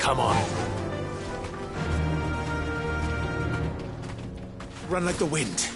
Come on. Run like the wind.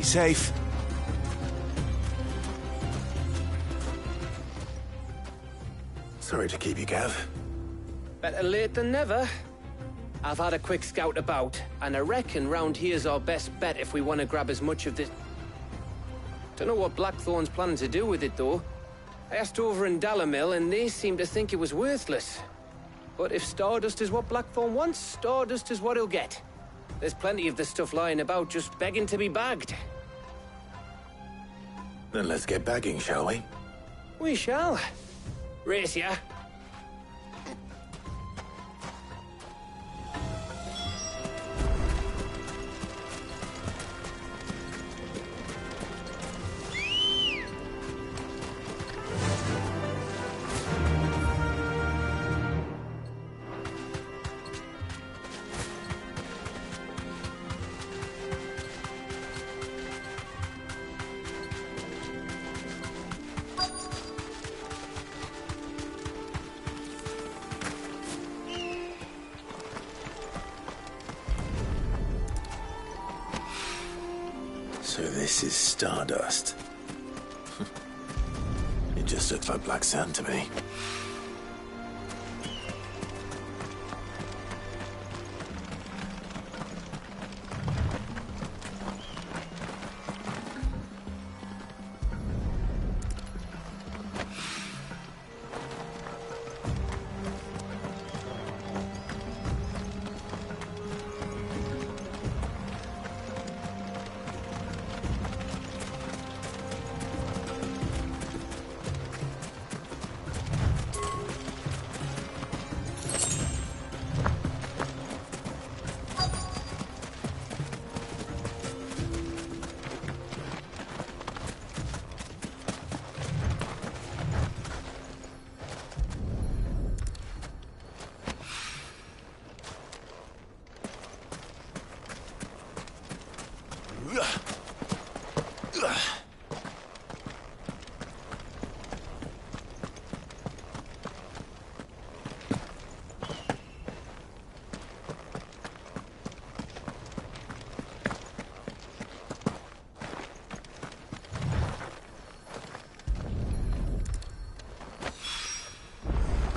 Be safe. Sorry to keep you, Gav. Better late than never. I've had a quick scout about, and I reckon round here's our best bet if we want to grab as much of this. Don't know what Blackthorn's planning to do with it, though. I asked over in Dalamil, and they seem to think it was worthless. But if Stardust is what Blackthorn wants, Stardust is what he'll get. There's plenty of this stuff lying about, just begging to be bagged. Then let's get bagging, shall we? We shall. Race ya. So this is Stardust. It just looks like black sand to me.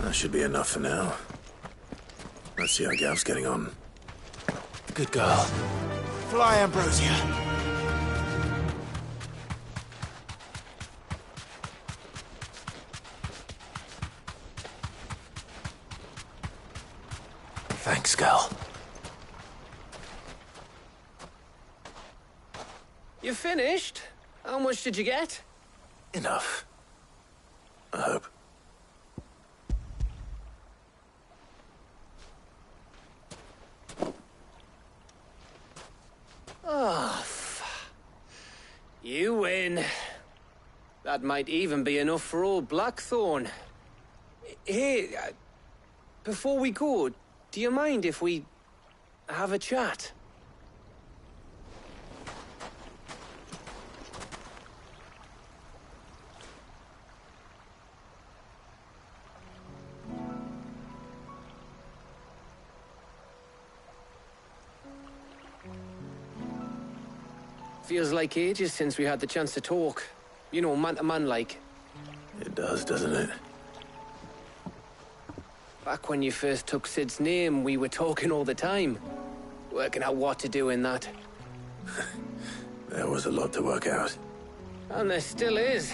That should be enough for now. Let's see how Gav's getting on. Good girl. Fly, Ambrosia. Thanks, girl. You finished? How much did you get? Enough. I hope. You win. That might even be enough for old Blackthorn. Hey, before we go, do you mind if we have a chat? Feels like ages since we had the chance to talk. You know, man to man like. It does, doesn't it? Back when you first took Sid's name, we were talking all the time. Working out what to do in that. There was a lot to work out. And there still is.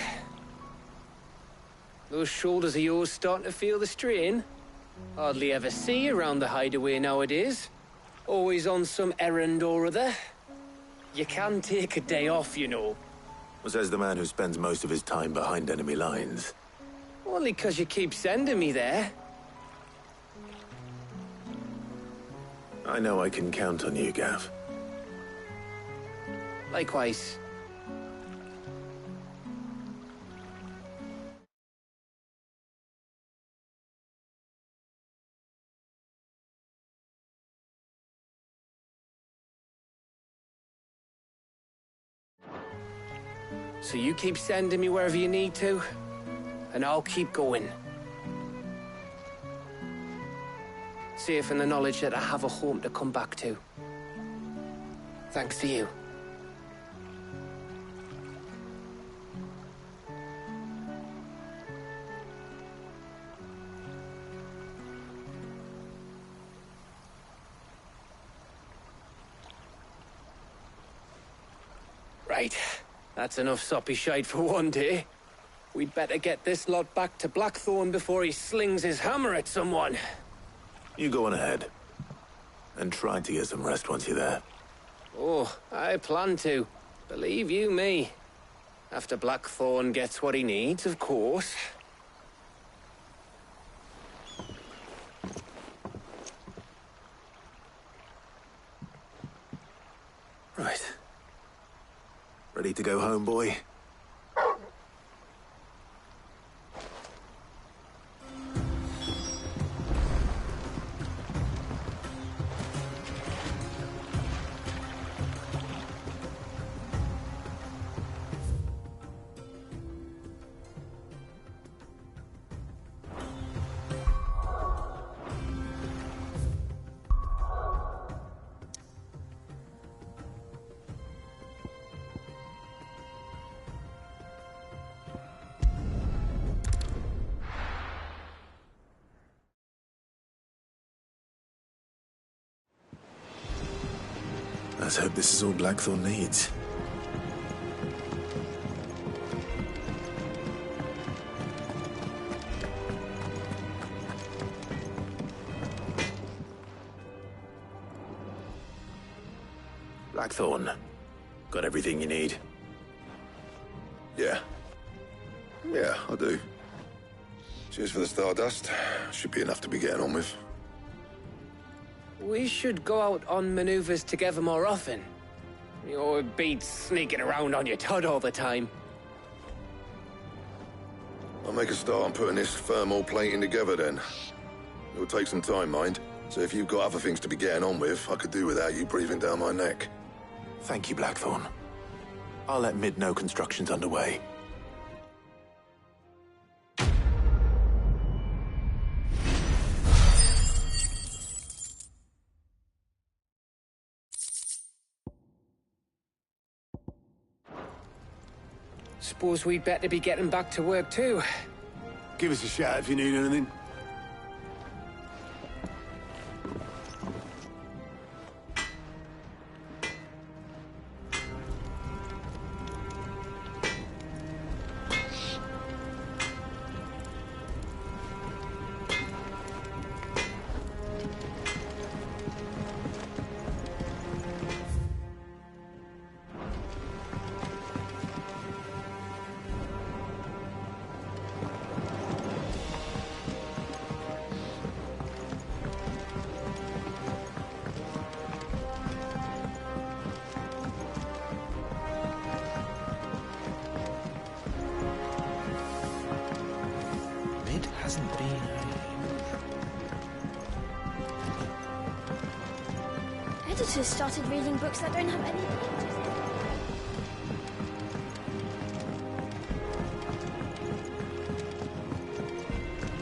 Those shoulders of yours starting to feel the strain. Hardly ever see you around the hideaway nowadays. Always on some errand or other. You can take a day off, you know. Says the man who spends most of his time behind enemy lines. Only 'cause you keep sending me there. I know I can count on you, Gav. Likewise. So you keep sending me wherever you need to, and I'll keep going. Safe in the knowledge that I have a home to come back to. Thanks to you. Right. That's enough soppy shite for one day. We'd better get this lot back to Blackthorn before he slings his hammer at someone. You go on ahead. And try to get some rest once you're there. Oh, I plan to. Believe you me. After Blackthorn gets what he needs, of course. Right. Ready to go home, boy? Let's hope this is all Blackthorn needs. Blackthorn, got everything you need? Yeah. Yeah, I do. Cheers for the Stardust. Should be enough to be getting on with. We should go out on maneuvers together more often. You'll be sneaking around on your tud all the time. I'll make a start on putting this thermal plating together then. It'll take some time, mind. So if you've got other things to be getting on with, I could do without you breathing down my neck. Thank you, Blackthorn. I'll let Mid know construction's underway. Suppose we'd better be getting back to work too. Give us a shout if you need anything. Hasn't been. Editors started reading books that don't have any pages in them.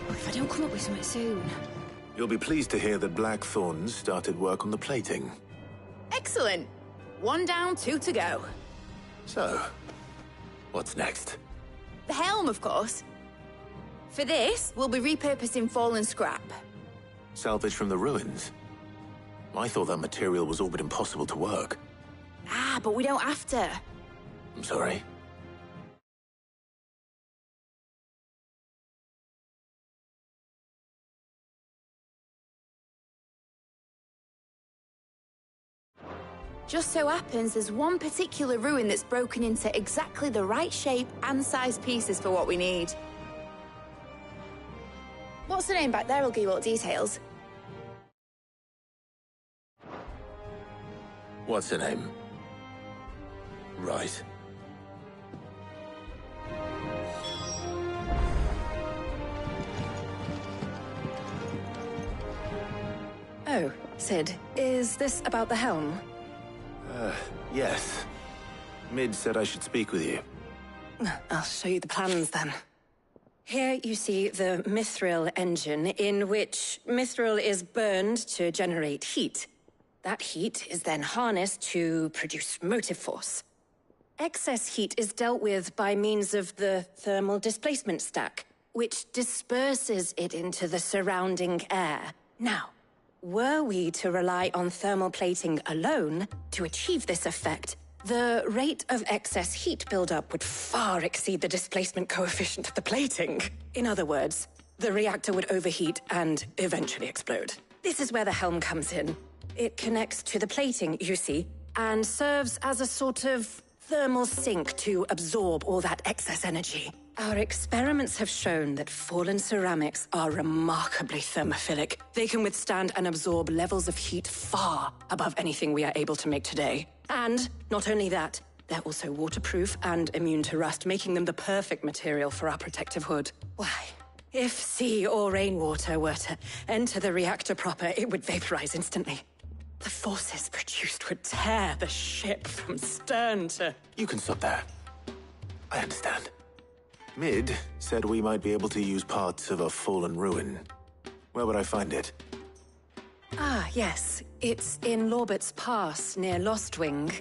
If I don't come up with something soon. You'll be pleased to hear that Blackthorn started work on the plating. Excellent. 1 down, 2 to go. So, what's next? The helm, of course. For this, we'll be repurposing fallen scrap. Salvage from the ruins? I thought that material was all but impossible to work. Ah, but we don't have to. I'm sorry. Just so happens there's one particular ruin that's broken into exactly the right shape and size pieces for what we need. What's the name back there? I'll give you all the details. What's her name? Right. Oh, Sid, is this about the helm? Yes. Mid said I should speak with you. I'll show you the plans then. Here you see the mithril engine, in which mithril is burned to generate heat. That heat is then harnessed to produce motive force. Excess heat is dealt with by means of the thermal displacement stack, which disperses it into the surrounding air. Now, were we to rely on thermal plating alone to achieve this effect, The rate of excess heat buildup would far exceed the displacement coefficient of the plating. In other words, the reactor would overheat and eventually explode. This is where the helm comes in. It connects to the plating, you see, and serves as a sort of thermal sink to absorb all that excess energy. Our experiments have shown that fallen ceramics are remarkably thermophilic. They can withstand and absorb levels of heat far above anything we are able to make today. And not only that, they're also waterproof and immune to rust, making them the perfect material for our protective hood. Why? If sea or rainwater were to enter the reactor proper, it would vaporize instantly. The forces produced would tear the ship from stern to... You can stop there. I understand. Mid said we might be able to use parts of a fallen ruin. Where would I find it? Ah, yes. It's in Lorbert's Pass, near Lostwing.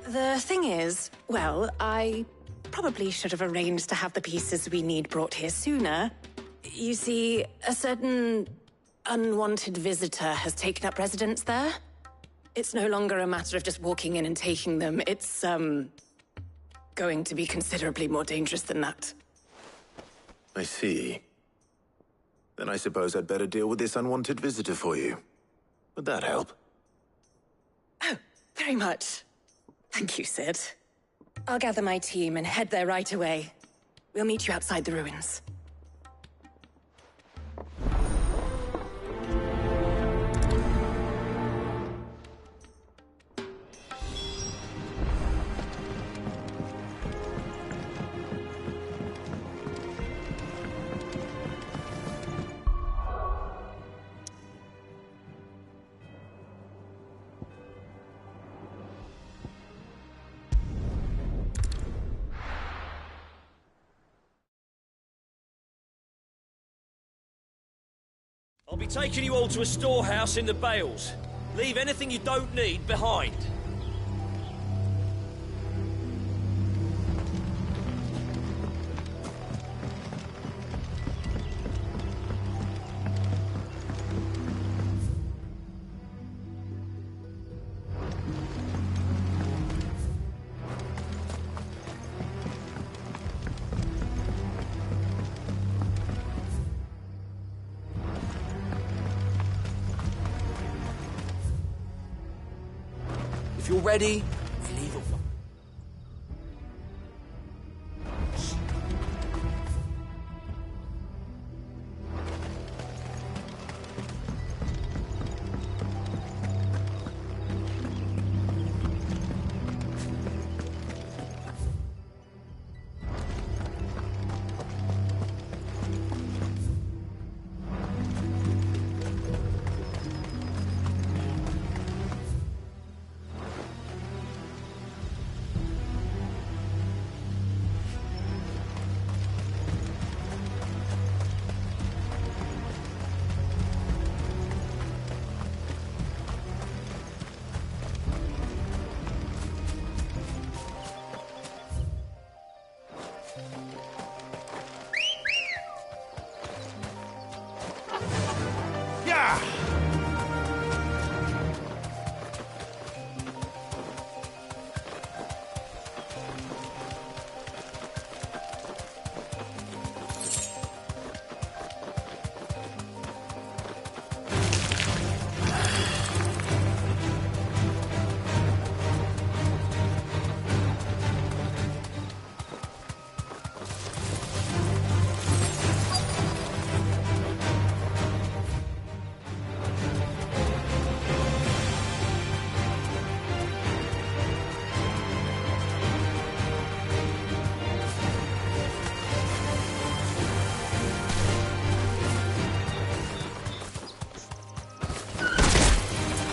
The thing is, well, I probably should have arranged to have the pieces we need brought here sooner. You see, a certain unwanted visitor has taken up residence there. It's no longer a matter of just walking in and taking them. It's, going to be considerably more dangerous than that. I see. Then I suppose I'd better deal with this unwanted visitor for you. Would that help? Oh, very much. Thank you, Sid. I'll gather my team and head there right away. We'll meet you outside the ruins. I'll be taking you all to a storehouse in the Bales. Leave anything you don't need behind. If you're ready, we leave at once.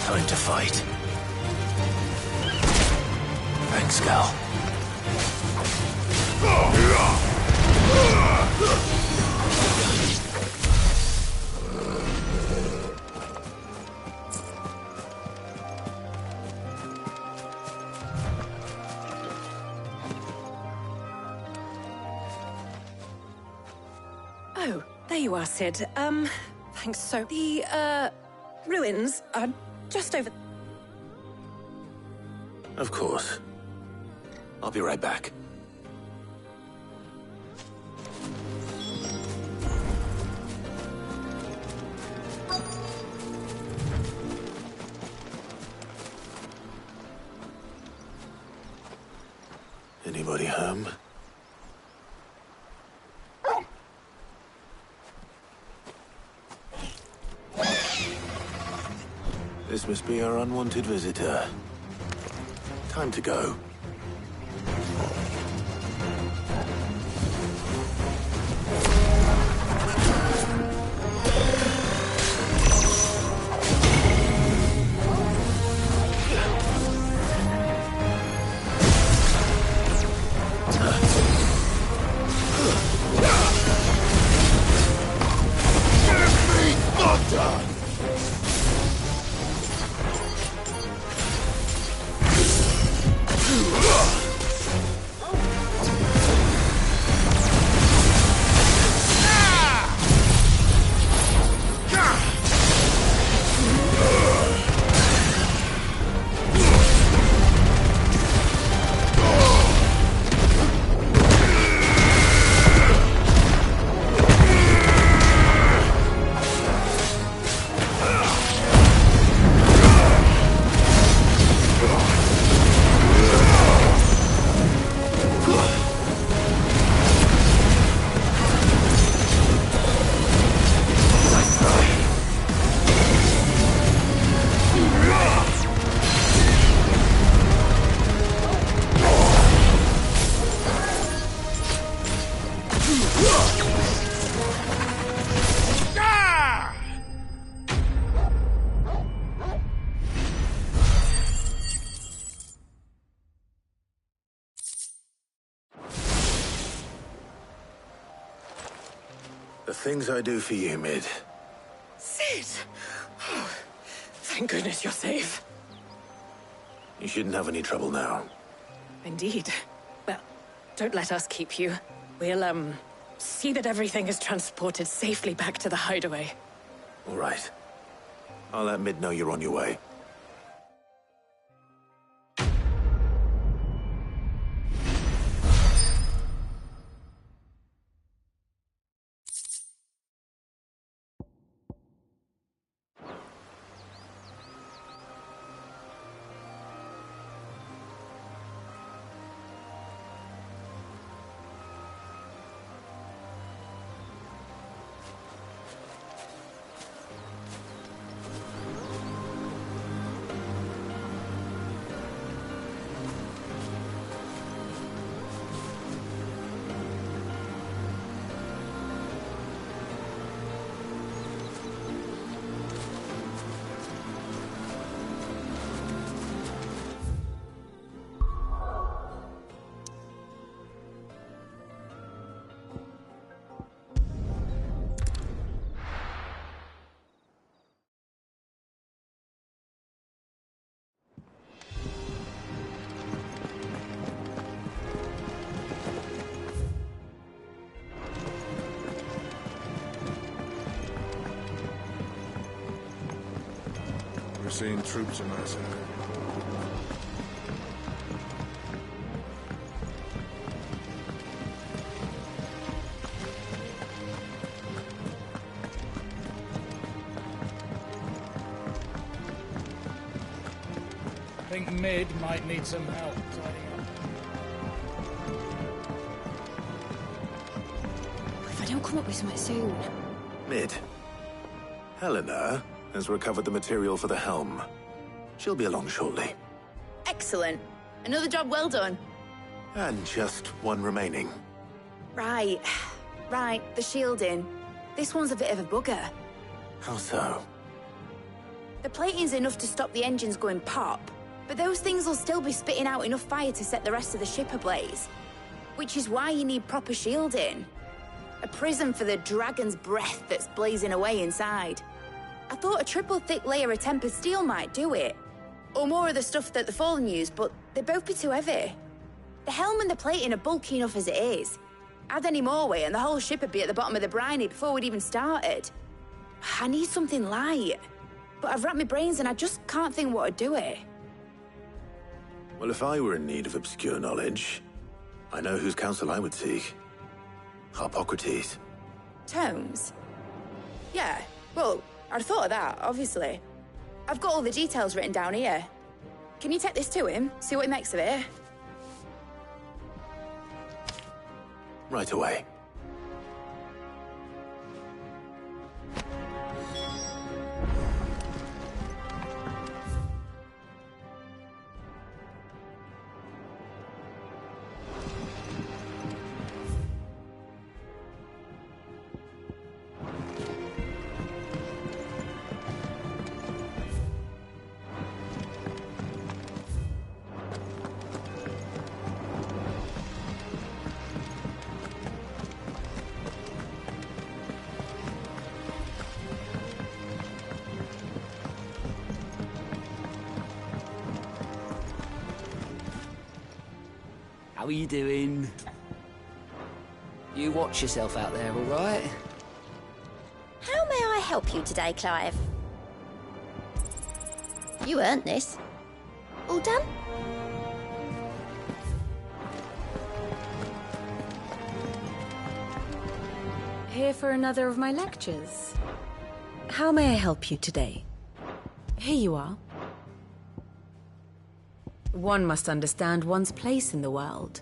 Time to fight. Thanks, Gal. Oh, there you are, Sid. Thanks so... The, ruins are just over... Of course. I'll be right back. Anybody home? This must be our unwanted visitor. Time to go. The things I do for you, Mid. Sid! Oh, thank goodness you're safe. You shouldn't have any trouble now. Indeed. Well, don't let us keep you. We'll, see that everything is transported safely back to the hideaway. All right. I'll let Mid know you're on your way. We're seeing troops in that side. I think Mid might need some help tidying up. If I don't come up with something soon. Mid. Helena has recovered the material for the helm. She'll be along shortly. Excellent. Another job well done. And just one remaining. Right. Right, the shielding. This one's a bit of a bugger. How so? The plating's enough to stop the engines going pop, but those things will still be spitting out enough fire to set the rest of the ship ablaze. Which is why you need proper shielding. A prism for the dragon's breath that's blazing away inside. I thought a triple thick layer of tempered steel might do it. Or more of the stuff that the Fallen use, but they'd both be too heavy. The helm and the plating are bulky enough as it is. Add any more weight and the whole ship would be at the bottom of the briny before we'd even started. I need something light. But I've racked my brains and I just can't think what would do it. Well, if I were in need of obscure knowledge, I know whose counsel I would seek. Hippocrates. Tomes? Yeah, well, I'd thought of that, obviously. I've got all the details written down here. Can you take this to him, see what he makes of it? Right away. How are you doing? You watch yourself out there, all right? How may I help you today, Clive? You earned this. All done? Here for another of my lectures. How may I help you today? Here you are. One must understand one's place in the world.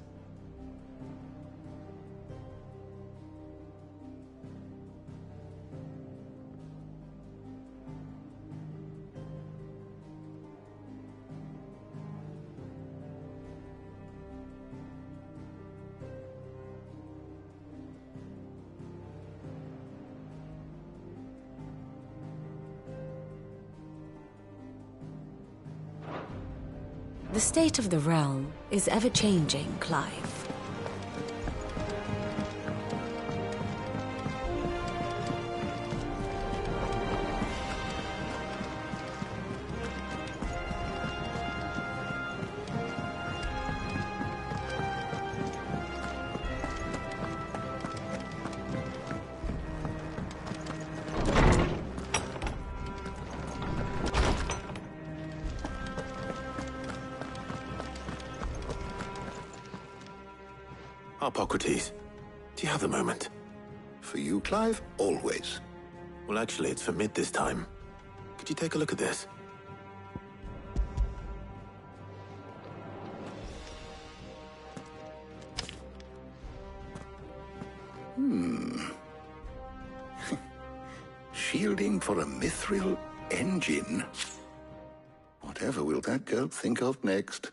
The state of the realm is ever-changing, Clive. Hippocrates, do you have the moment? For you, Clive, always. Well, actually, it's for Mid this time. Could you take a look at this? Shielding for a mithril engine? Whatever will that girl think of next?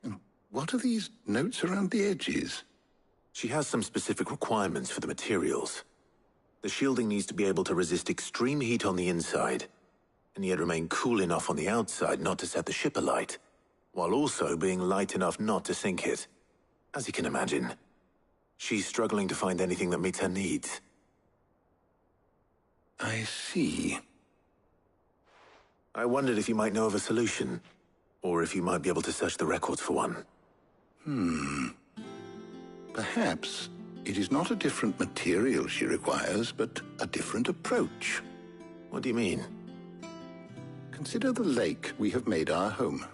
And what are these notes around the edges? She has some specific requirements for the materials. The shielding needs to be able to resist extreme heat on the inside, and yet remain cool enough on the outside not to set the ship alight, while also being light enough not to sink it. As you can imagine, she's struggling to find anything that meets her needs. I see. I wondered if you might know of a solution, or if you might be able to search the records for one. Perhaps it is not a different material she requires, but a different approach. What do you mean? Consider the lake we have made our home.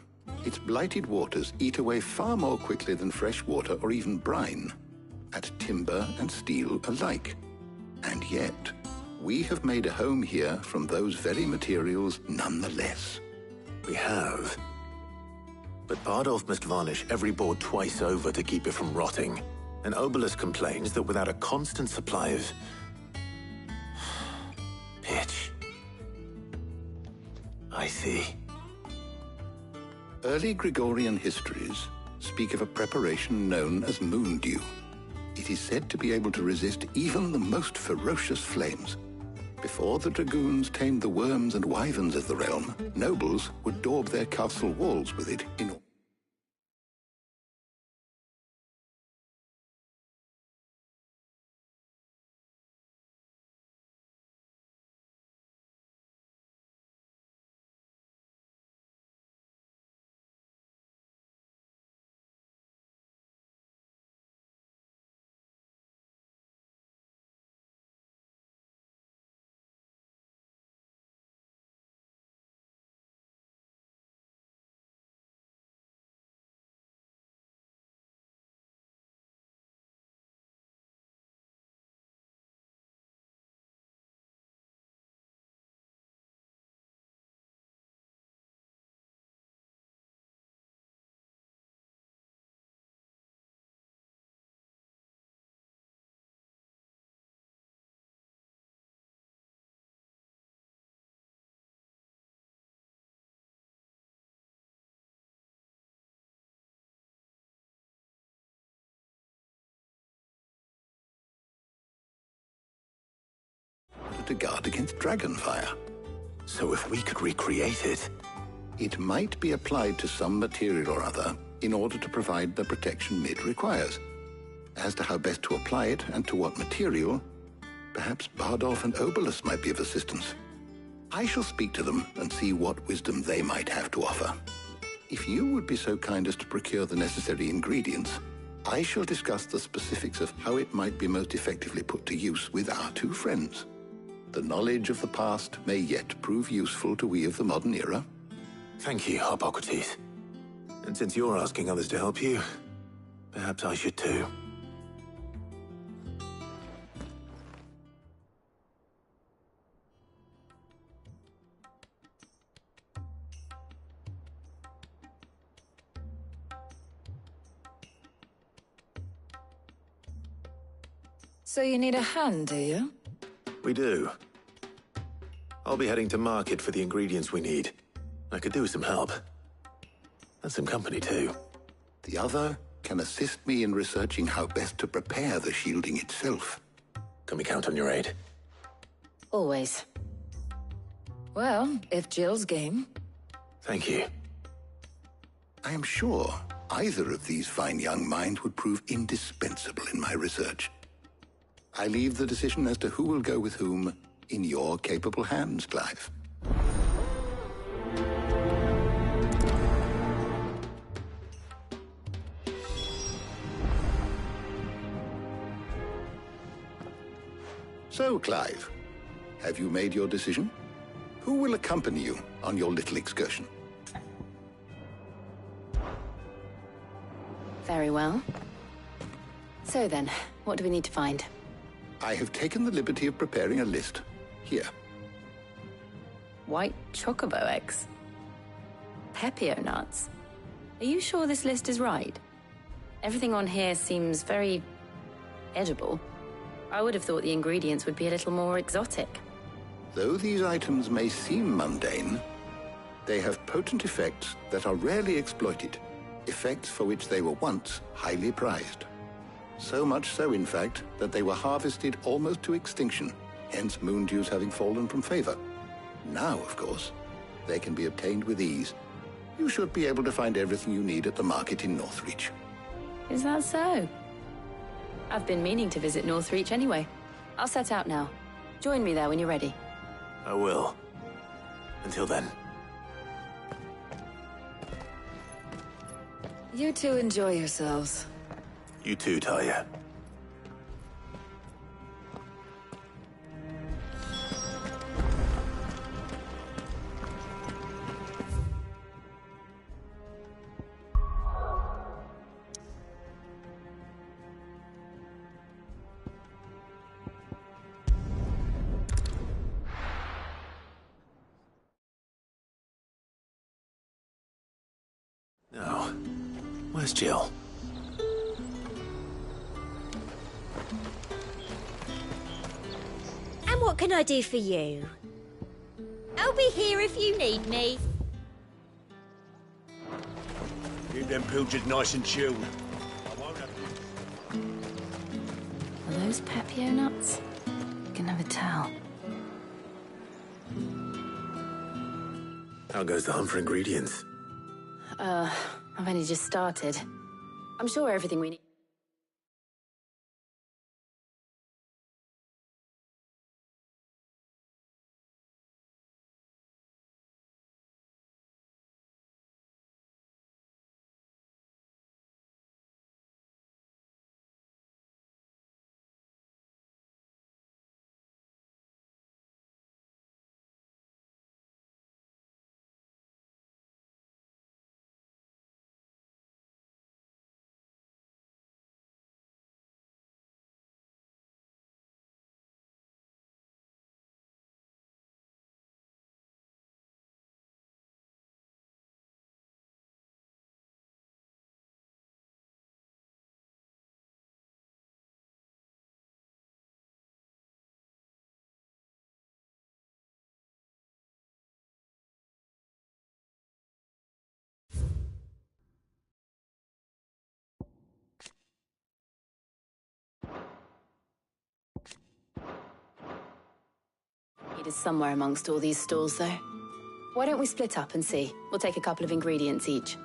Its blighted waters eat away far more quickly than fresh water or even brine, at timber and steel alike. And yet, we have made a home here from those very materials nonetheless. We have. But Bardolph must varnish every board twice over to keep it from rotting. And Obelus complains that without a constant supply of pitch. I see. Early Gregorian histories speak of a preparation known as moon dew. It is said to be able to resist even the most ferocious flames. Before the dragoons tamed the worms and wyverns of the realm, nobles would daub their castle walls with it in to guard against dragon fire. So if we could recreate it... It might be applied to some material or other in order to provide the protection Mid requires. As to how best to apply it and to what material, perhaps Bardolph and Obolus might be of assistance. I shall speak to them and see what wisdom they might have to offer. If you would be so kind as to procure the necessary ingredients, I shall discuss the specifics of how it might be most effectively put to use with our two friends. The knowledge of the past may yet prove useful to we of the modern era. Thank you, Hippocrates. And since you're asking others to help you, perhaps I should too. So you need a hand, do you? We do. I'll be heading to market for the ingredients we need. I could do with some help. And some company, too. The other can assist me in researching how best to prepare the shielding itself. Can we count on your aid? Always. Well, if Jill's game. Thank you. I am sure either of these fine young minds would prove indispensable in my research. I leave the decision as to who will go with whom in your capable hands, Clive. So, Clive, have you made your decision? Who will accompany you on your little excursion? Very well. So then, what do we need to find? I have taken the liberty of preparing a list. Here. White chocobo eggs. Pepio nuts. Are you sure this list is right? Everything on here seems very edible. I would have thought the ingredients would be a little more exotic. Though these items may seem mundane, they have potent effects that are rarely exploited, effects for which they were once highly prized. So much so, in fact, that they were harvested almost to extinction, hence moon dews having fallen from favor. Now, of course, they can be obtained with ease. You should be able to find everything you need at the market in Northreach. Is that so? I've been meaning to visit Northreach anyway. I'll set out now. Join me there when you're ready. I will. Until then. You two enjoy yourselves. You too, Talia. Now, where's Jill? And what can I do for you? I'll be here if you need me. Keep them pilchards nice and chilled. Are those Pepio nuts? You can never tell. How goes the hunt for ingredients? I've only just started. I'm sure everything we need... It is somewhere amongst all these stalls, though. Why don't we split up and see? We'll take a couple of ingredients each.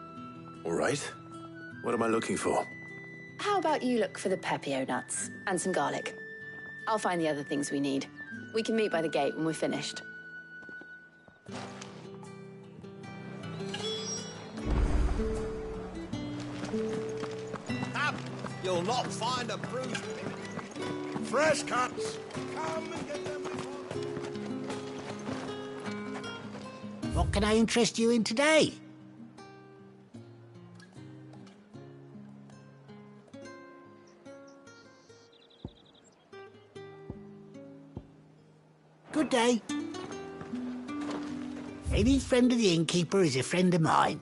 All right. What am I looking for? How about you look for the pepio nuts and some garlic? I'll find the other things we need. We can meet by the gate when we're finished. Up! You'll not find a bruised pig. Fresh cuts! Come and get them before... What can I interest you in today? Good day. Any friend of the innkeeper is a friend of mine.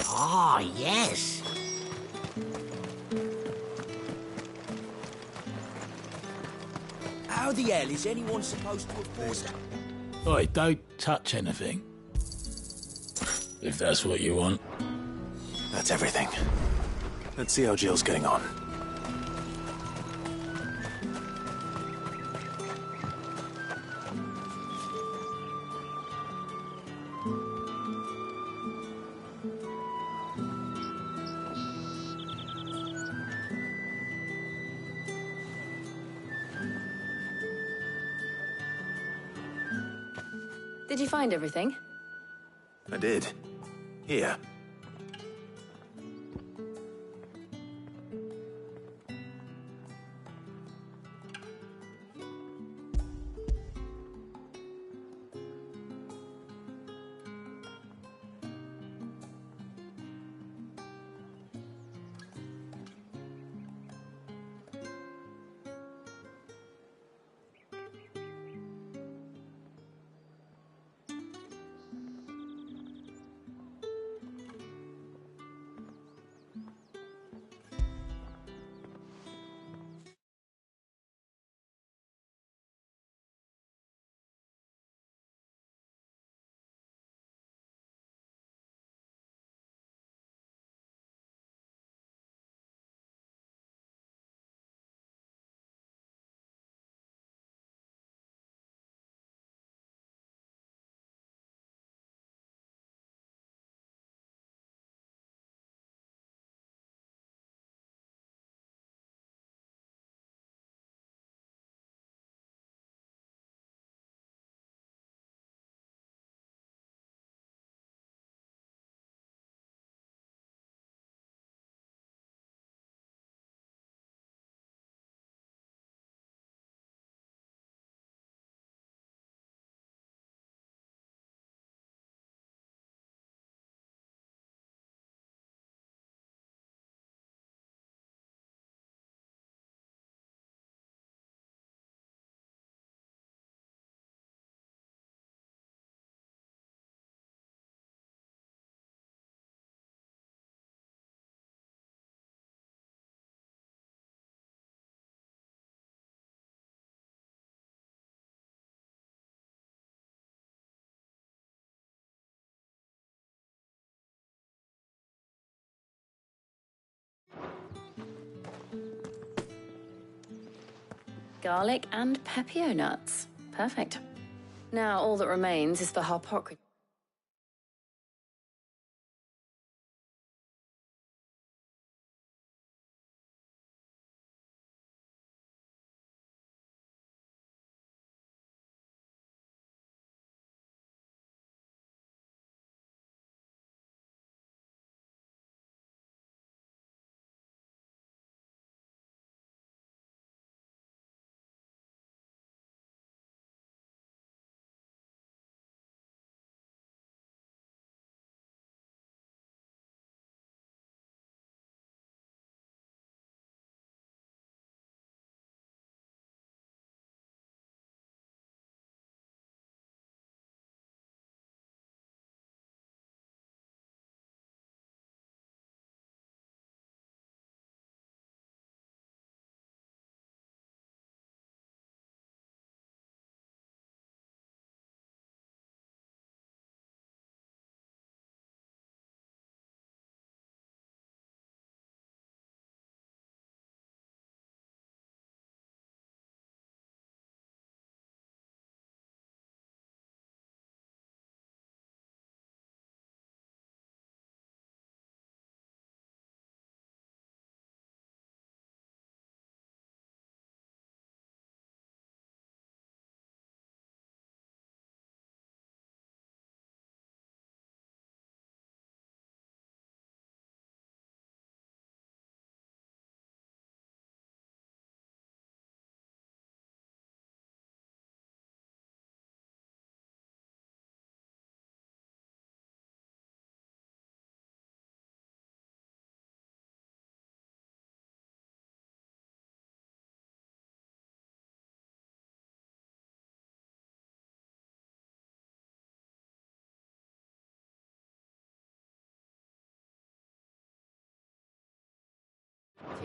Ah, yes. How the hell is anyone supposed to afford that? Oi, don't touch anything. If that's what you want. That's everything. Let's see how Jill's getting on. Did you find everything? I did. Here. Garlic and pepio nuts. Perfect. Now all that remains is for Harpocrates.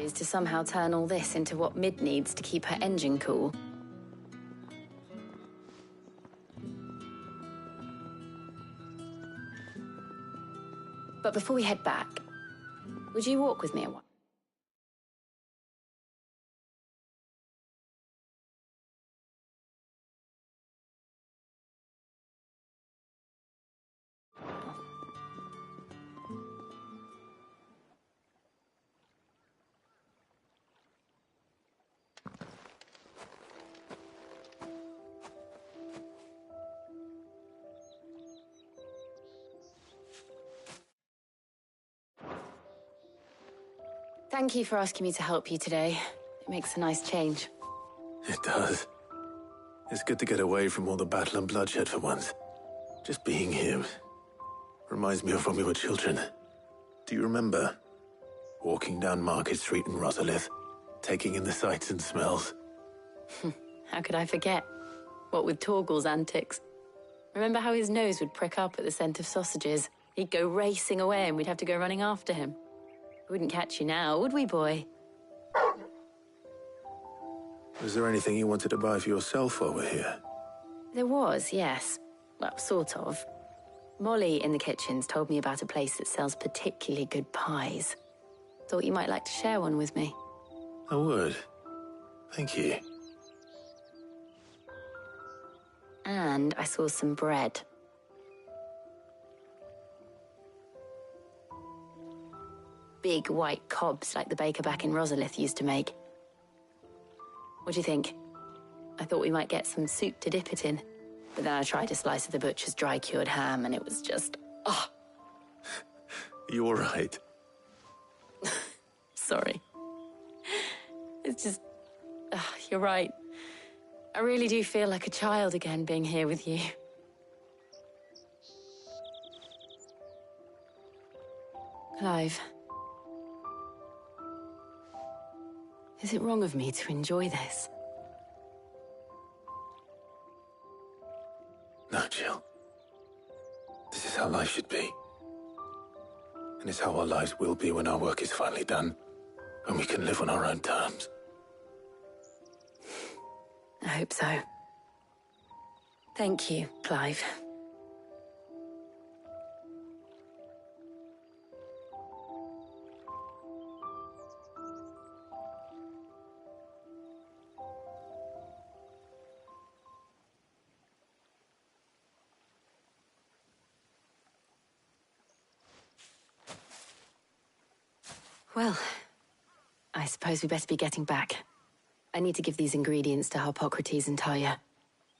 is to somehow turn all this into what Mid needs to keep her engine cool. But before we head back, would you walk with me a while? Thank you for asking me to help you today. It makes a nice change. It does. It's good to get away from all the battle and bloodshed for once. Just being here reminds me of when we were children. Do you remember? Walking down Market Street in Rosalith, taking in the sights and smells. How could I forget? What with Torgal's antics. Remember how his nose would prick up at the scent of sausages? He'd go racing away and we'd have to go running after him. We wouldn't catch you now, would we, boy? Was there anything you wanted to buy for yourself while we're here? There was, yes. Well, sort of. Molly in the kitchens told me about a place that sells particularly good pies. Thought you might like to share one with me. I would. Thank you. And I saw some bread. Big white cobs like the baker back in Rosalith used to make. What do you think? I thought we might get some soup to dip it in. But then I tried a slice of the butcher's dry-cured ham and it was just... ah! You all right? Sorry. It's just... you're right. I really do feel like a child again being here with you. Clive. Is it wrong of me to enjoy this? No, Jill. This is how life should be. And it's how our lives will be when our work is finally done. When we can live on our own terms. I hope so. Thank you, Clive. Well, I suppose we better be getting back. I need to give these ingredients to Harpocrates and Talia.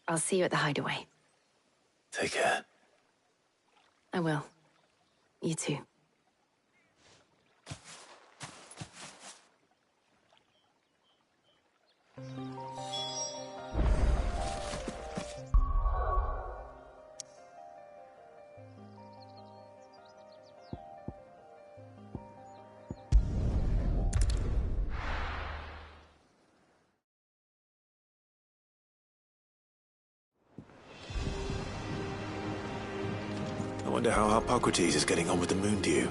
I'll see you at the hideaway. Take care. I will. You too. I wonder how Harpocrates is getting on with the moon dew.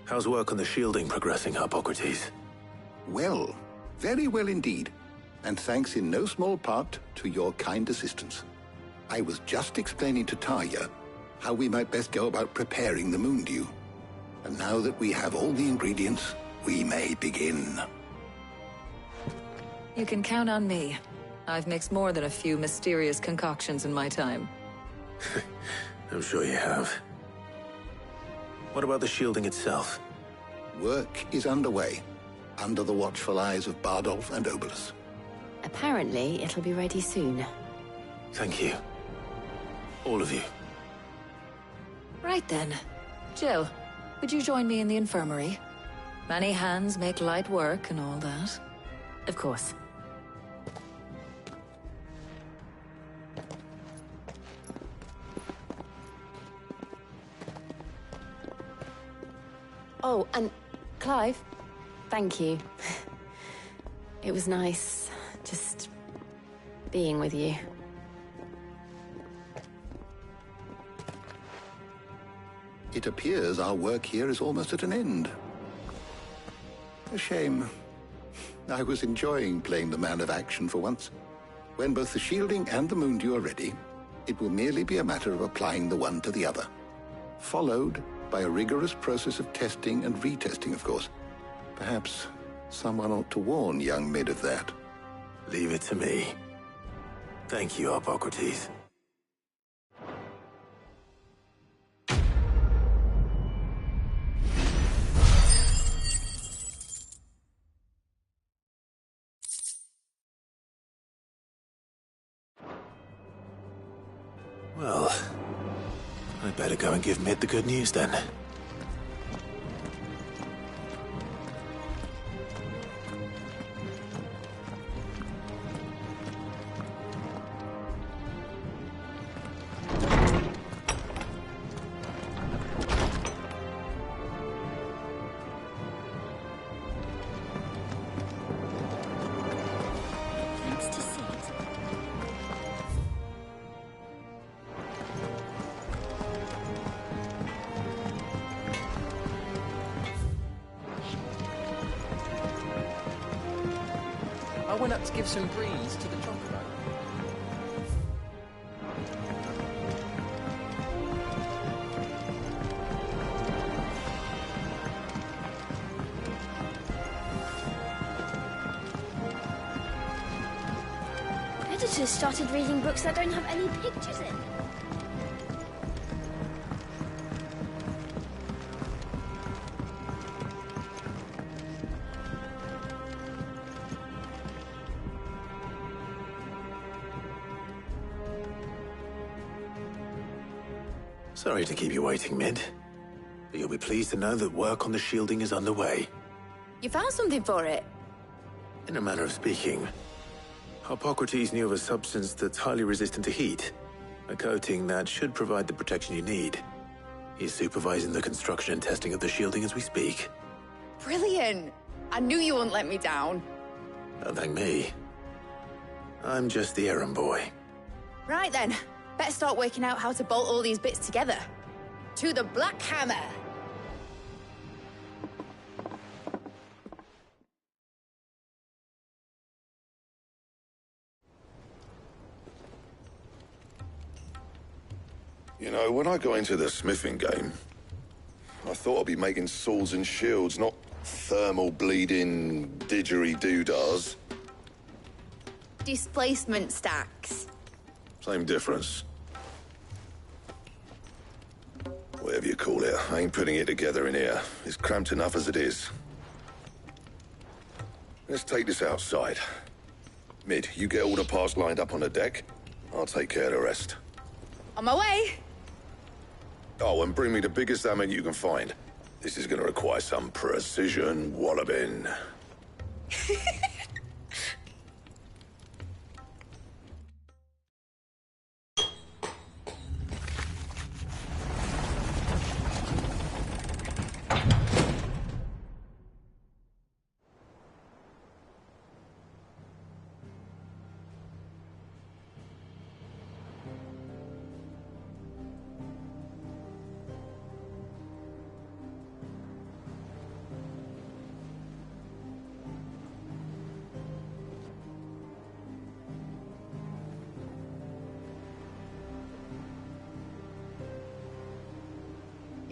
How's work on the shielding progressing, Harpocrates? Well, very well indeed. And thanks in no small part to your kind assistance. I was just explaining to Talia how we might best go about preparing the moon dew. And now that we have all the ingredients, we may begin. You can count on me. I've mixed more than a few mysterious concoctions in my time. I'm sure you have. What about the shielding itself? Work is underway, under the watchful eyes of Bardolph and Obolus. Apparently, it'll be ready soon. Thank you. All of you. Right then. Jill, would you join me in the infirmary? Many hands make light work and all that. Of course. Oh, and Clive, thank you. It was nice just being with you. It appears our work here is almost at an end. A shame. I was enjoying playing the man of action for once. When both the shielding and the moondew are ready, it will merely be a matter of applying the one to the other. Followed by a rigorous process of testing and retesting, of course. Perhaps someone ought to warn young Mid of that. Leave it to me. Thank you, Hippocrates. Well, I better go and give Mid the good news then. I went up to give some breeze to the chocobo. Editors started reading books that don't have any pictures in. Sorry to keep you waiting, Mid. But you'll be pleased to know that work on the shielding is underway. You found something for it? In a manner of speaking, Hippocrates knew of a substance that's highly resistant to heat, a coating that should provide the protection you need. He's supervising the construction and testing of the shielding as we speak. Brilliant! I knew you wouldn't let me down. Don't thank me. I'm just the errand boy. Right then, better start working out how to bolt all these bits together. To the Black Hammer! You know, when I got into the smithing game, I thought I'd be making swords and shields, not thermal bleeding didgeridoo-dahs. Displacement stacks. Same difference. Whatever you call it, I ain't putting it together in here. It's cramped enough as it is. Let's take this outside. Mid, you get all the parts lined up on the deck. I'll take care of the rest. On my way! Oh, and bring me the biggest hammer you can find. This is gonna require some precision walloping.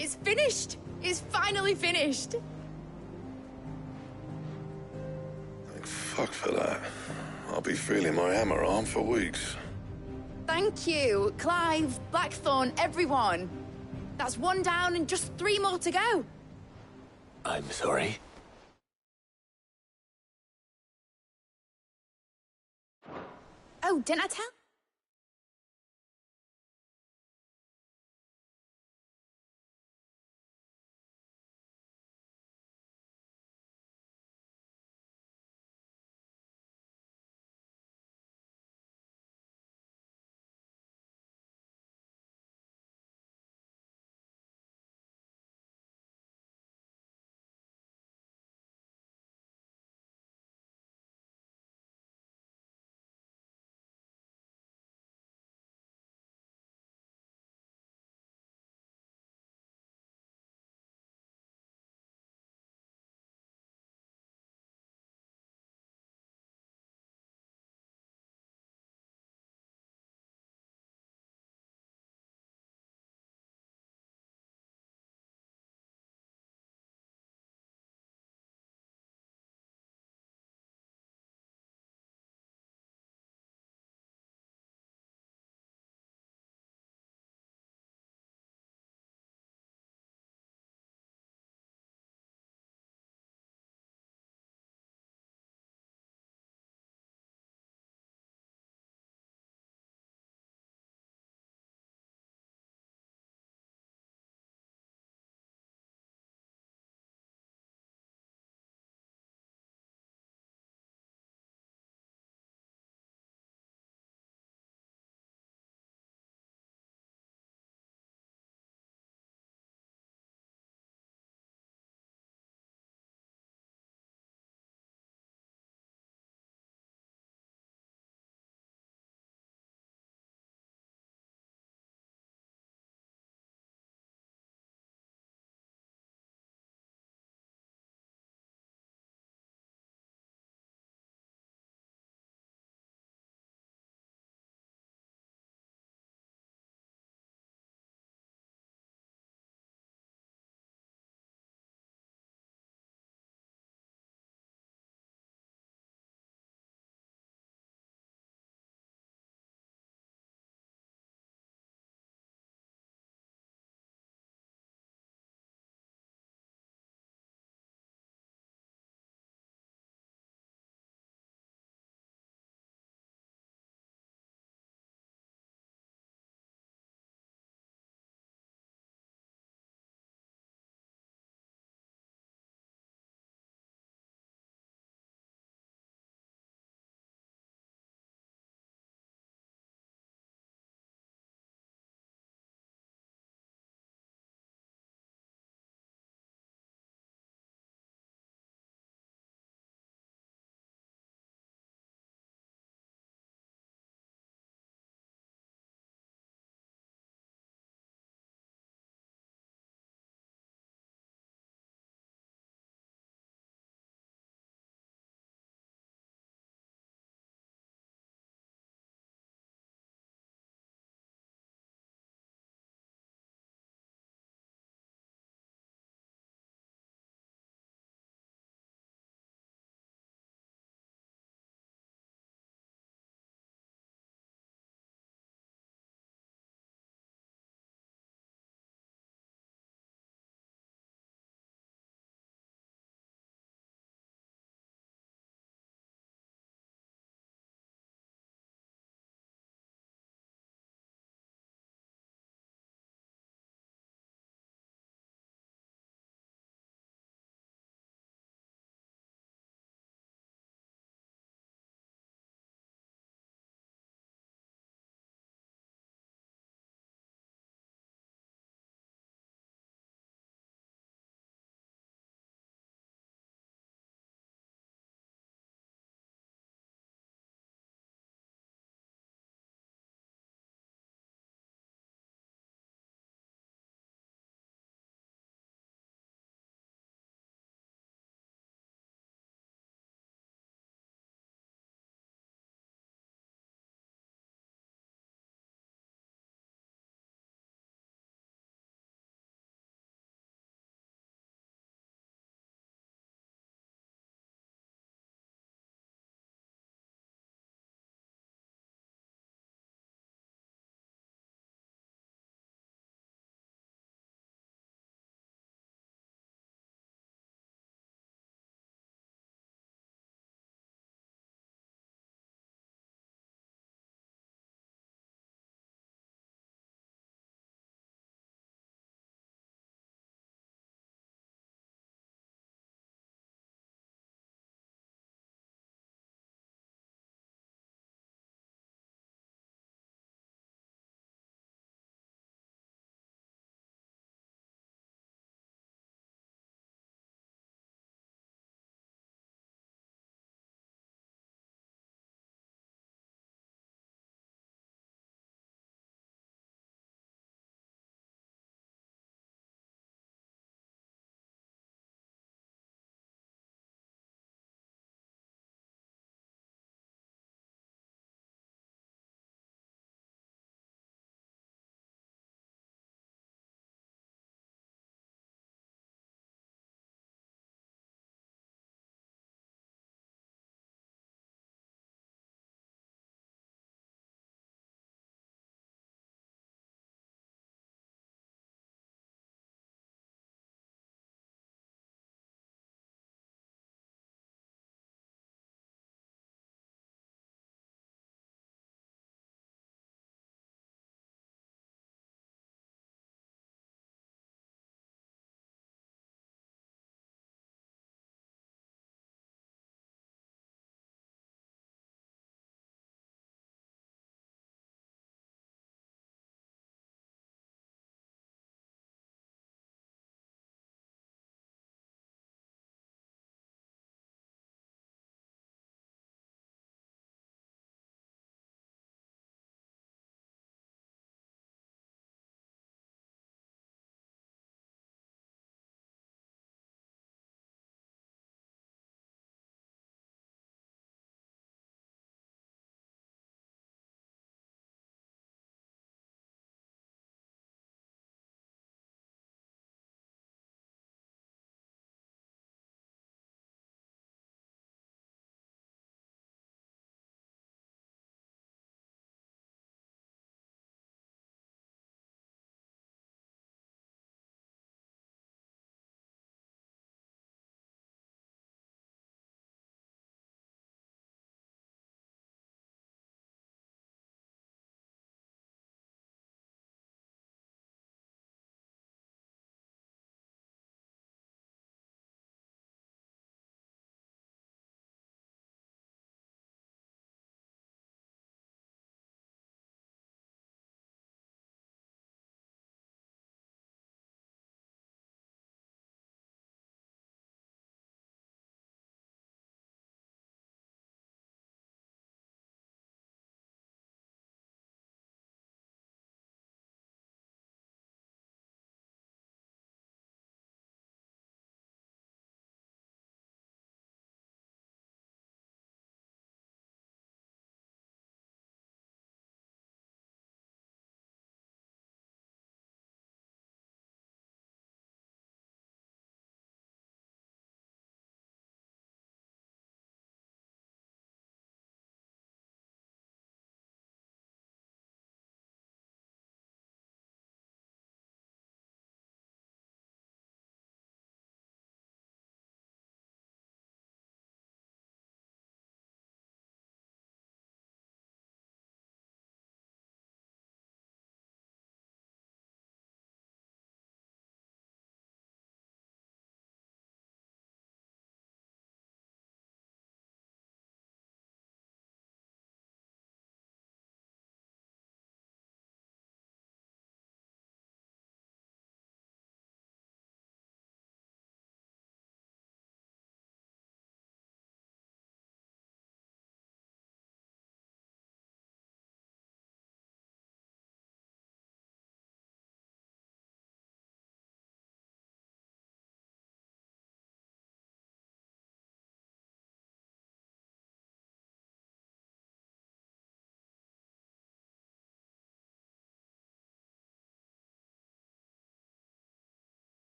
It's finished! It's finally finished! Thank fuck for that. I'll be feeling my hammer arm for weeks. Thank you, Clive, Blackthorn, everyone. That's one down and just 3 more to go. I'm sorry. Oh, didn't I tell?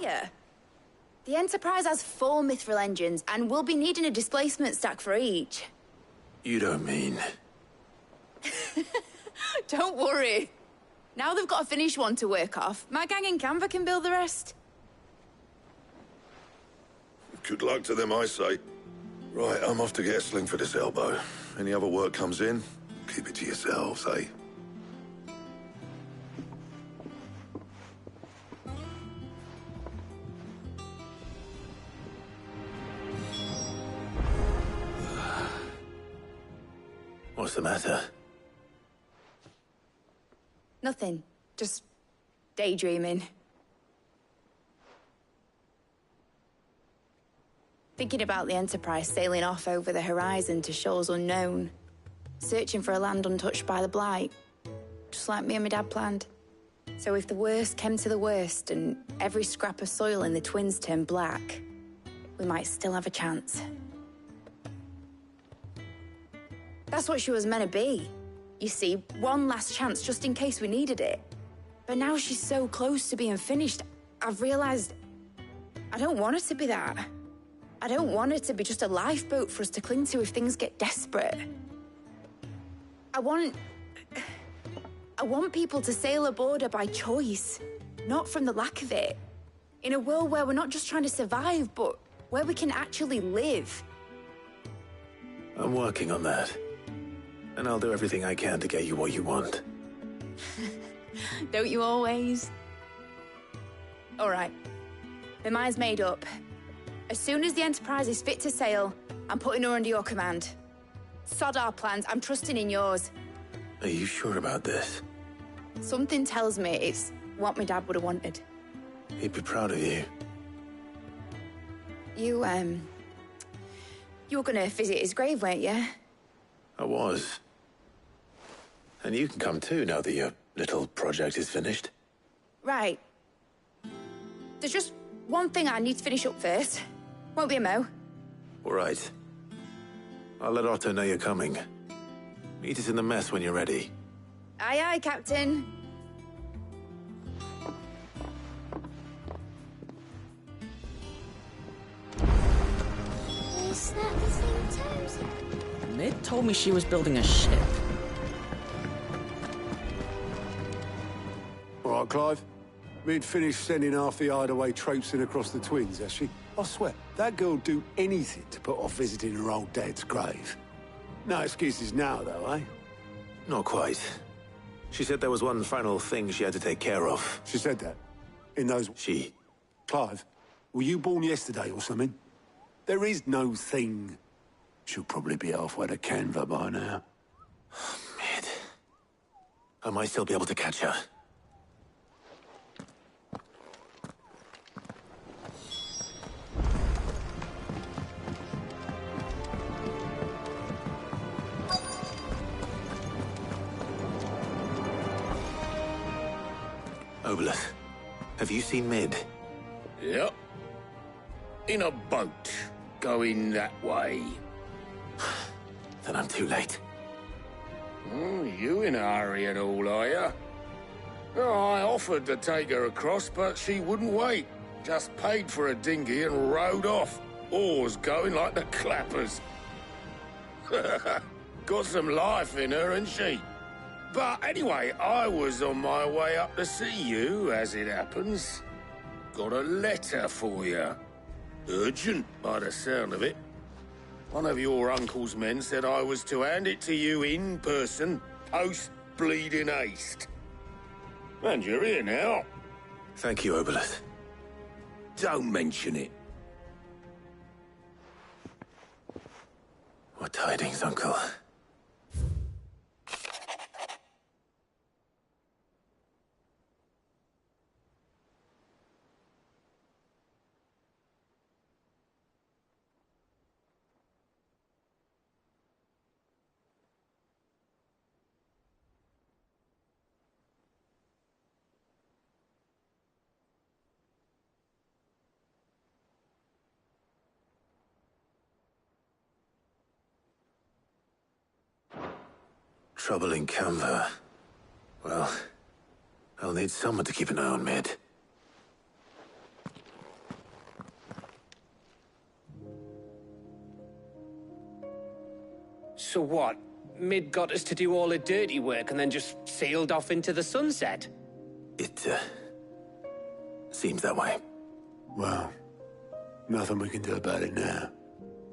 fire. The Enterprise has 4 mithril engines, and we'll be needing a displacement stack for each. You don't mean... Don't worry. Now they've got a finished one to work off, my gang in Canva can build the rest. Good luck to them, I say. Right, I'm off to get a sling for this elbow. Any other work comes in, keep it to yourselves, eh? What's the matter? Nothing. Just daydreaming. Thinking about the Enterprise sailing off over the horizon to shores unknown. Searching for a land untouched by the Blight. Just like me and my dad planned. So if the worst came to the worst and every scrap of soil in the Twins turned black, we might still have a chance. That's what she was meant to be. You see, one last chance just in case we needed it. But now she's so close to being finished, I've realized I don't want it to be that. I don't want it to be just a lifeboat for us to cling to if things get desperate. I want people to sail aboard her by choice, not from the lack of it. In a world where we're not just trying to survive, but where we can actually live. I'm working on that. And I'll do everything I can to get you what you want. Don't you always? All right. My mind's made up. As soon as the Enterprise is fit to sail, I'm putting her under your command. Sod our plans, I'm trusting in yours. Are you sure about this? Something tells me it's what my dad would have wanted. He'd be proud of you. You were gonna visit his grave, weren't you? I was. And you can come too, now that your little project is finished. Right. There's just one thing I need to finish up first. Won't be a mo. All right. I'll let Otto know you're coming. Meet us in the mess when you're ready. Aye, aye, Captain. Is that the thing Toes? Mid told me she was building a ship. All right, Clive. Mid finished sending half the hideaway traipsing across the Twins, has she? I swear, that girl'd do anything to put off visiting her old dad's grave. No excuses now, though, eh? Not quite. She said there was one final thing she had to take care of. She said that? In those... She... Clive, were you born yesterday or something? There is no thing. She'll probably be halfway to Canva by now. Mid. I might still be able to catch her. Obolus, have you seen Mid? Yep. In a boat, going that way. Then I'm too late. Oh, you in a hurry and all, are you? Oh, I offered to take her across, but she wouldn't wait. Just paid for a dinghy and rowed off. Oars going like the clappers. Got some life in her, ain't she? But anyway, I was on my way up to see you, as it happens. Got a letter for you. Urgent, by the sound of it. One of your uncle's men said I was to hand it to you in person, post-bleeding haste. And you're here now. Thank you, Obolus. Don't mention it. What tidings, Uncle? Trouble in Canva. Well, I'll need someone to keep an eye on Mid. So what? Mid got us to do all the dirty work and then just sailed off into the sunset? It, seems that way. Well, nothing we can do about it now.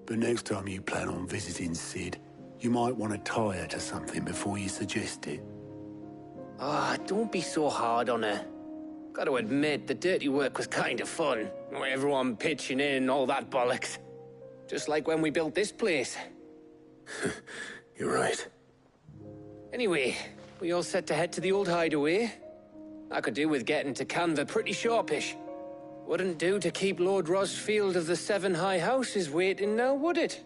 But next time you plan on visiting Sid, you might want to tie her to something before you suggest it. Ah, don't be so hard on her. Gotta admit, the dirty work was kind of fun. Everyone pitching in, all that bollocks. Just like when we built this place. You're right. Anyway, we all set to head to the old hideaway? I could do with getting to Canva pretty sharpish. Wouldn't do to keep Lord Rosfield of the Seven High Houses waiting now, would it?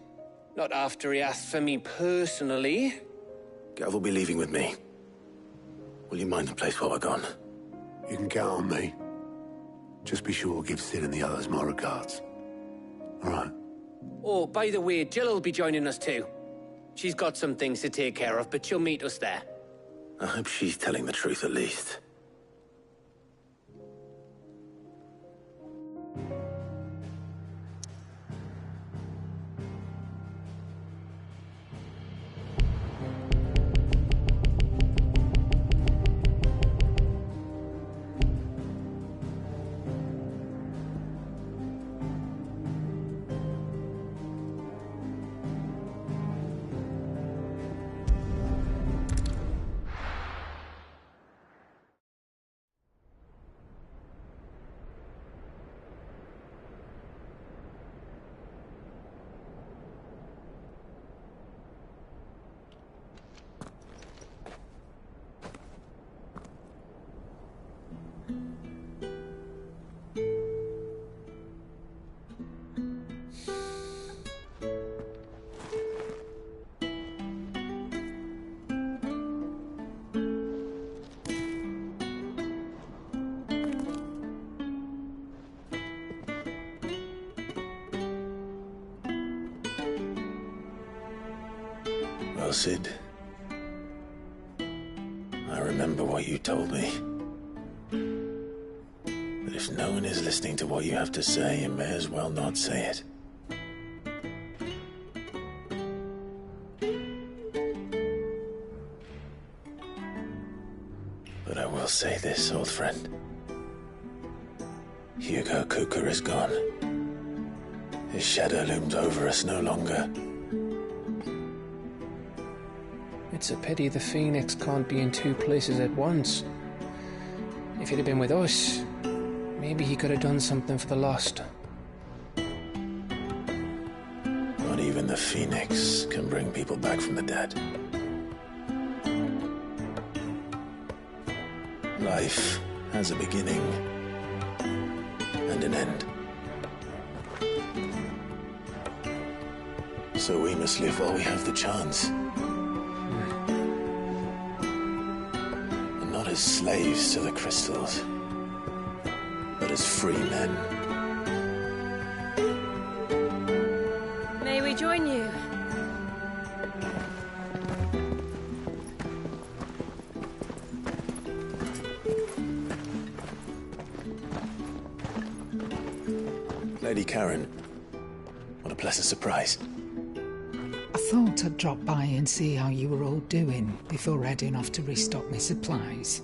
Not after he asked for me personally. Gav will be leaving with me. Will you mind the place while we're gone? You can count on me. Just be sure to give Sid and the others my regards. All right. Oh, by the way, Jill will be joining us too. She's got some things to take care of, but she'll meet us there. I hope she's telling the truth at least. Well, Sid, I remember what you told me. But if no one is listening to what you have to say, you may as well not say it. But I will say this, old friend. Hugo Cooker is gone. His shadow looms over us no longer. It's a pity the Phoenix can't be in two places at once. If he'd have been with us, maybe he could have done something for the lost. Not even the Phoenix can bring people back from the dead. Life has a beginning and an end. So we must live while we have the chance. Not as slaves to the crystals, but as free men. May we join you? Lady Karen, what a pleasant surprise. I thought I'd drop by and see how you were all doing before heading off to restock my supplies.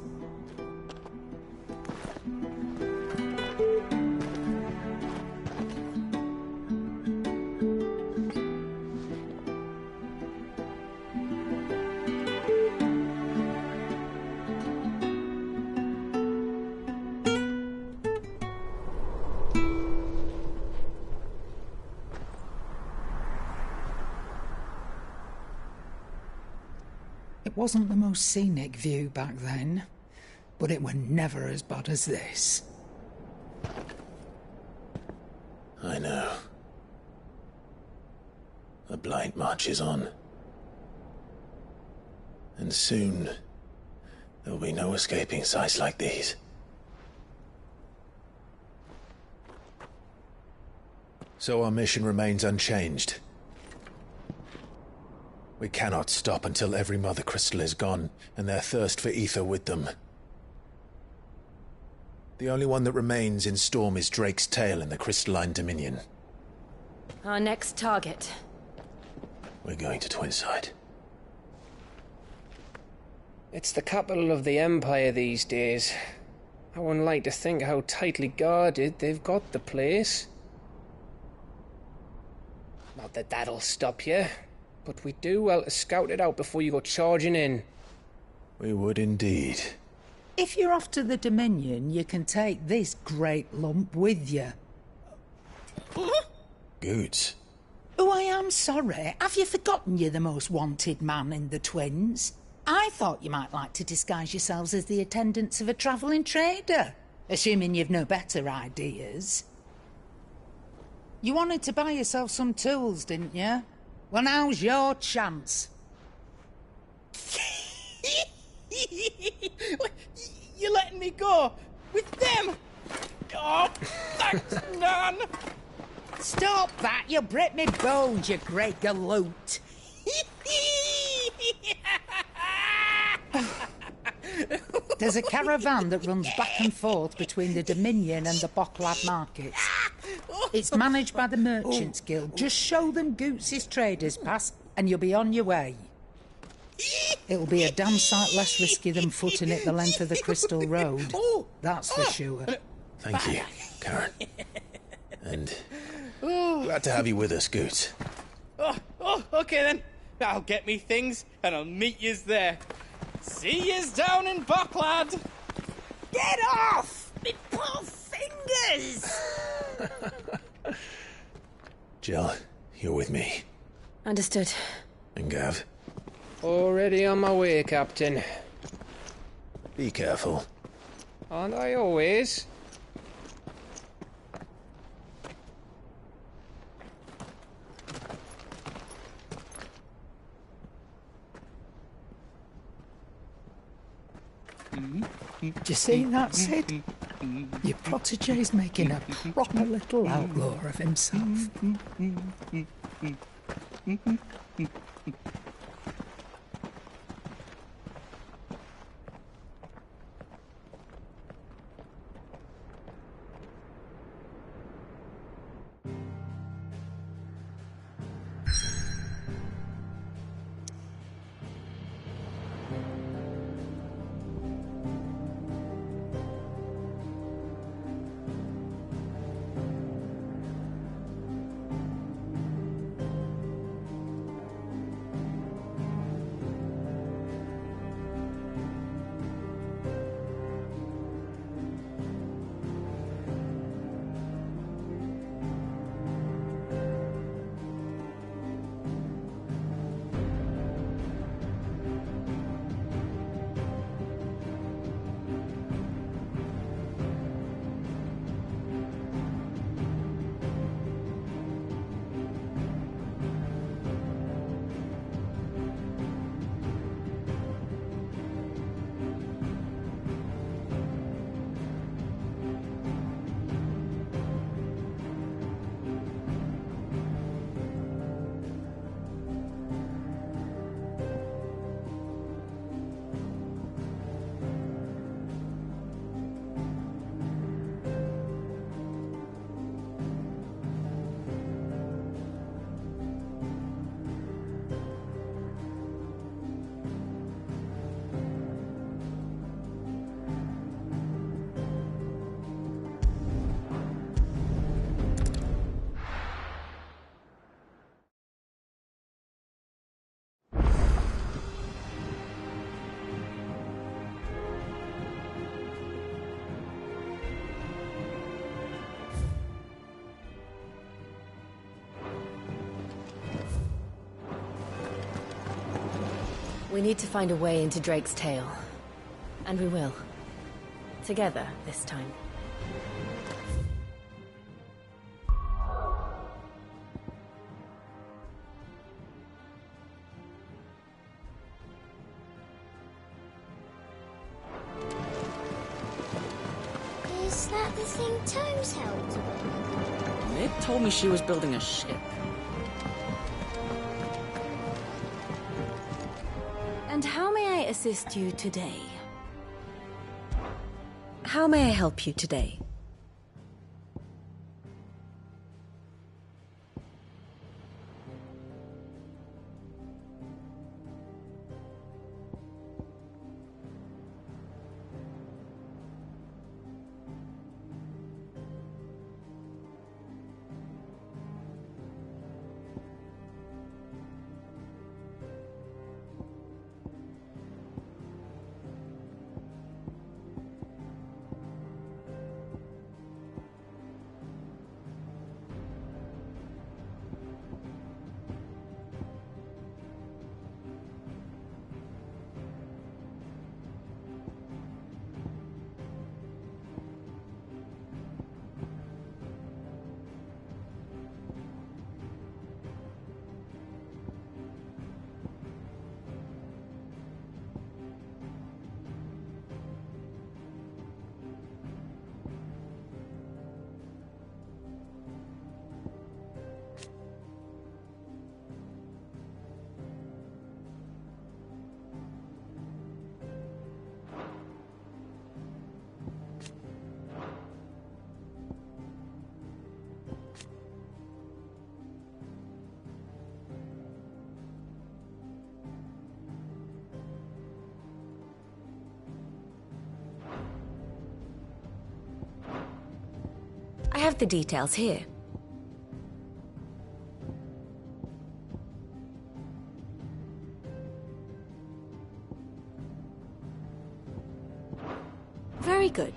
It wasn't the most scenic view back then, but it were never as bad as this. I know. The Blight marches on. And soon, there'll be no escaping sights like these. So our mission remains unchanged. We cannot stop until every Mother Crystal is gone, and their thirst for ether with them. The only one that remains in Storm is Drake's tail in the Crystalline Dominion. Our next target. We're going to Twinside. It's the capital of the Empire these days. I wouldn't like to think how tightly guarded they've got the place. Not that that'll stop you, but we'd do well to scout it out before you go charging in. We would indeed. If you're off to the Dominion, you can take this great lump with you. Goods. Oh, I am sorry. Have you forgotten you're the most wanted man in the Twins? I thought you might like to disguise yourselves as the attendants of a travelling trader, assuming you've no better ideas. You wanted to buy yourself some tools, didn't you? Well, now's your chance. You're letting me go with them? Oh, thanks, Nan. Stop that! You'll break me bones, you great galoot. There's a caravan that runs back and forth between the Dominion and the Bocklad markets. It's managed by the Merchants Guild. Just show them Goots' traders pass and you'll be on your way. It'll be a damn sight less risky than footing it the length of the Crystal Road. That's for sure. Thank you, Karen. And glad to have you with us, Goots. Okay then. I'll get me things and I'll meet yous there. See yous down in Bocklad. Get off! Me poor fingers! Jill, you're with me. Understood. And Gav? Already on my way, Captain. Be careful. Aren't I always? Do you see that, Sid? Your protege's making a proper little outlaw of himself. We need to find a way into Drake's tail. And we will. Together, this time. Is that the thing Tomes held? Nick told me she was building a ship. And how may I assist you today? How may I help you today? have the details here. Very good.